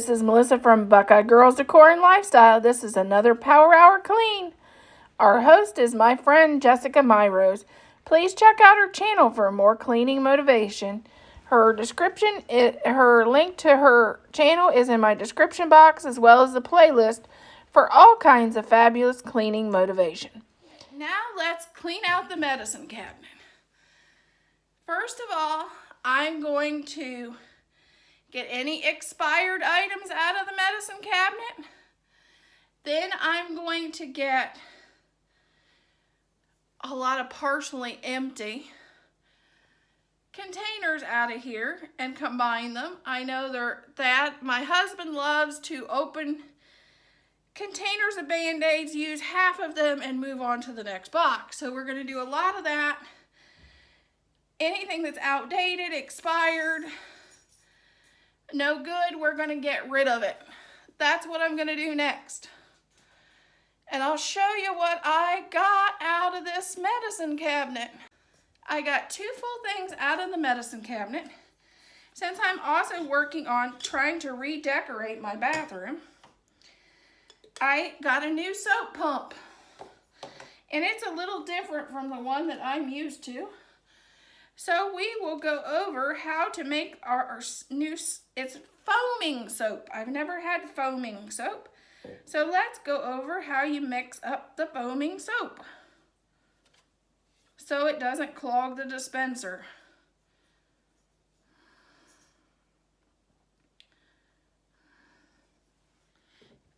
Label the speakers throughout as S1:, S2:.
S1: this is Melissa from Buckeye Girls Decor and Lifestyle. This is another Power Hour Clean. Our host is my friend Jessica Myrose. Please check out her channel for more cleaning motivation. Her link to her channel is in my description box, as well as the playlist for all kinds of fabulous cleaning motivation. Now let's clean out the medicine cabinet. First of all, I'm going to get any expired items out of the medicine cabinet. Then I'm going to get a lot of partially empty containers out of here and combine them. I know that my husband loves to open containers of Band-Aids, use half of them, and move on to the next box. So we're going to do a lot of that. Anything that's outdated, expired, no good, we're going to get rid of it. That's what I'm going to do next. And I'll show you what I got out of this medicine cabinet. I got 2 full things out of the medicine cabinet. Since I'm also working on trying to redecorate my bathroom, I got a new soap pump. And it's a little different from the one that I'm used to. So we will go over how to make our new, it's foaming soap. I've never had foaming soap. So let's go over how you mix up the foaming soap so it doesn't clog the dispenser.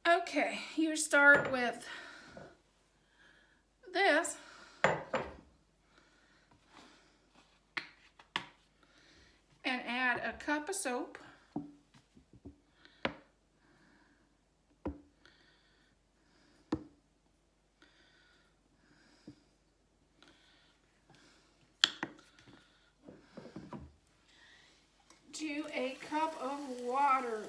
S1: Okay, you start with this. And add a cup of soap. To a cup of water.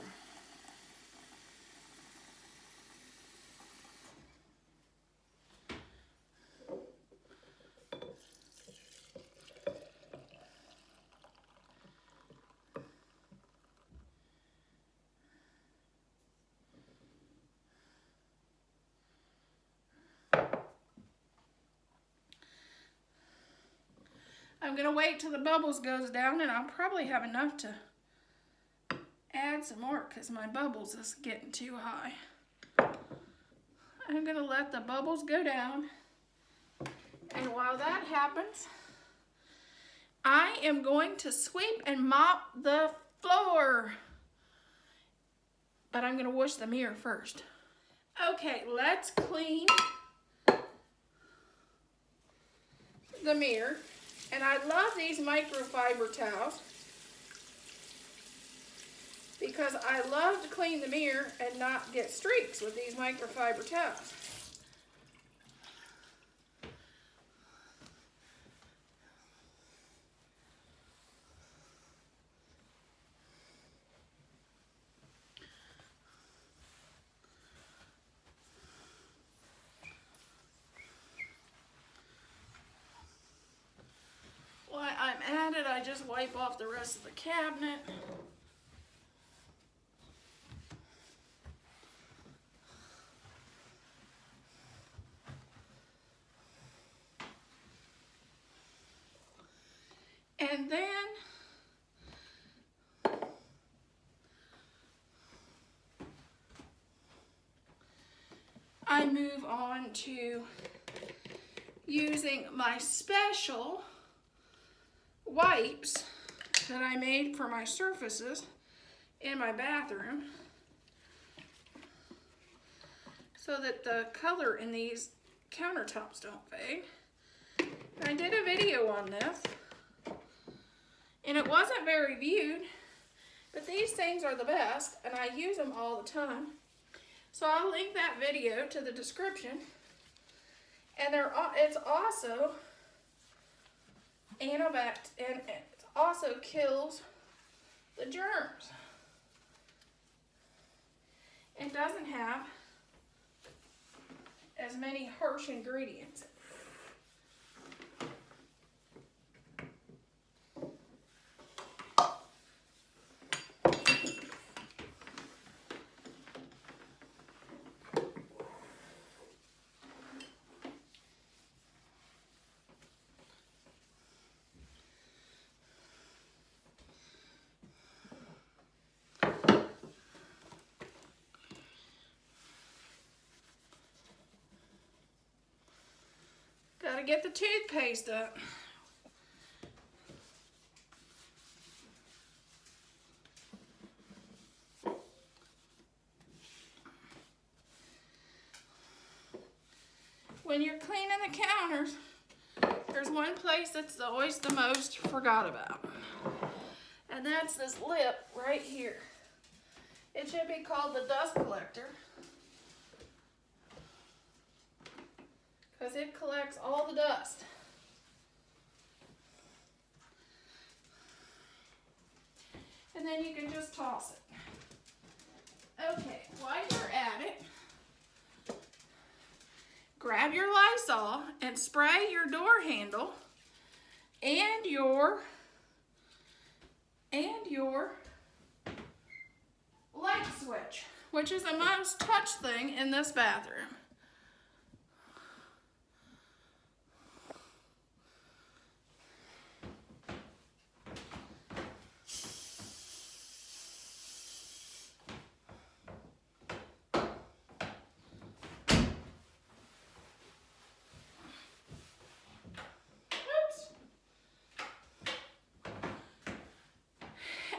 S1: I'm going to wait till the bubbles goes down, and I'll probably have enough to add some more because my bubbles is getting too high. I'm going to let the bubbles go down, and while that happens, I am going to sweep and mop the floor. But I'm going to wash the mirror first. Okay, let's clean the mirror. And I love these microfiber towels because I love to clean the mirror and not get streaks with these microfiber towels. While I'm at it, I just wipe off the rest of the cabinet. And then I move on to using my special wipes that I made for my surfaces in my bathroom so that the color in these countertops don't fade. I did a video on this and it wasn't very viewed, but these things are the best and I use them all the time. So I'll link that video to the description, and it's also antibacterial, and it also kills the germs. It doesn't have as many harsh ingredients. Gotta get the toothpaste up. When you're cleaning the counters, there's one place that's always the most forgot about. And that's this lip right here. It should be called the dust collector, because it collects all the dust. And then you can just toss it. Okay, while you're at it, grab your Lysol and spray your door handle and your light switch, which is the most touched thing in this bathroom.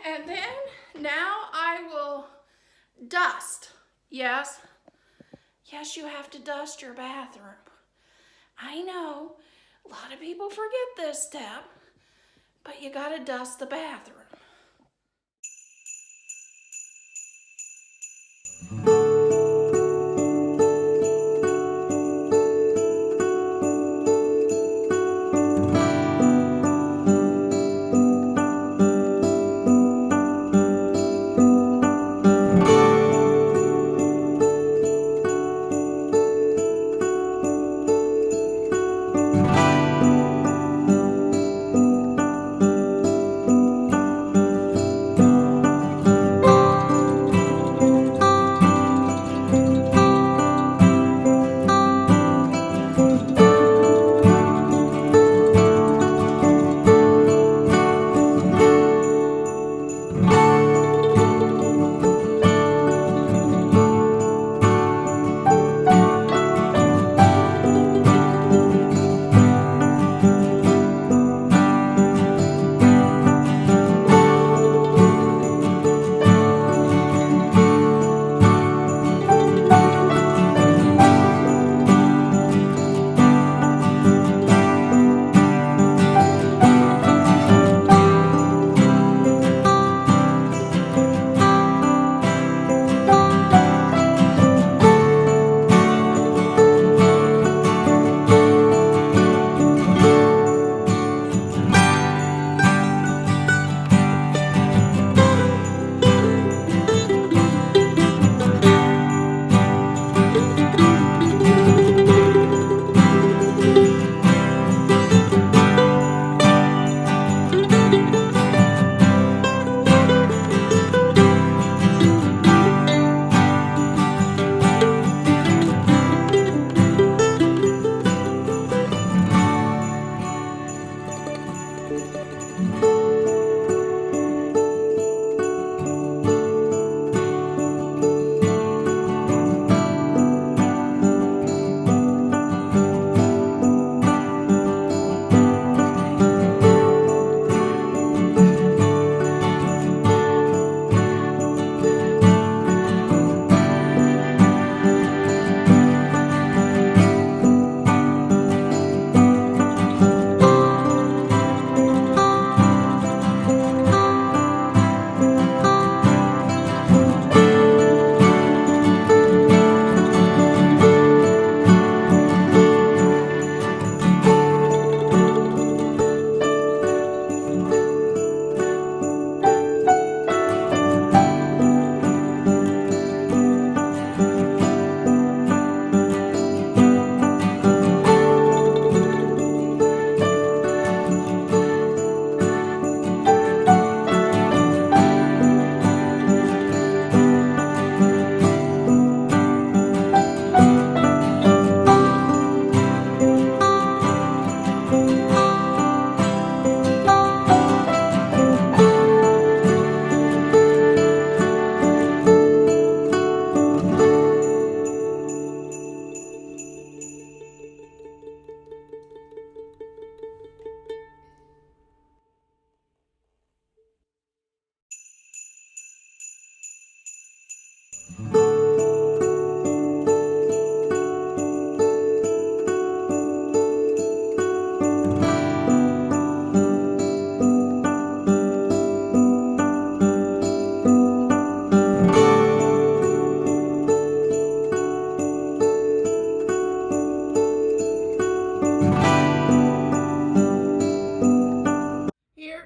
S1: And then now I will dust. Yes, you have to dust your bathroom. I know, a lot of people forget this step, but you gotta dust the bathroom.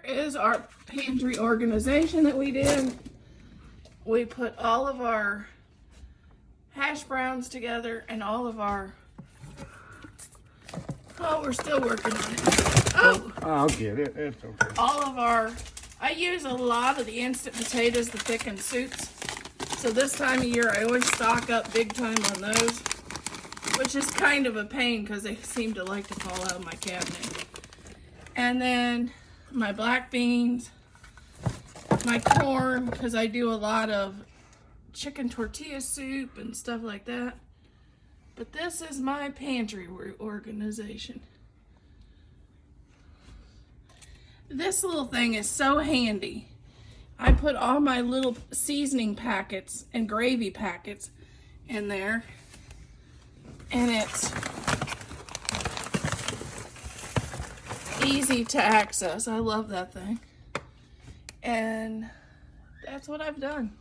S1: Here is our pantry organization that we did. We put all of our hash browns together and all of our, oh, we're still working on it. Oh,
S2: I'll get it. It's okay.
S1: all of our, I use a lot of the instant potatoes to thicken soups. So this time of year, I always stock up big time on those, which is kind of a pain because they seem to like to fall out of my cabinet. And then my black beans, my corn, because I do a lot of chicken tortilla soup and stuff like that. But this is my pantry organization. This little thing is so handy. I put all my little seasoning packets and gravy packets in there. And it's easy to access. I love that thing. And that's what I've done.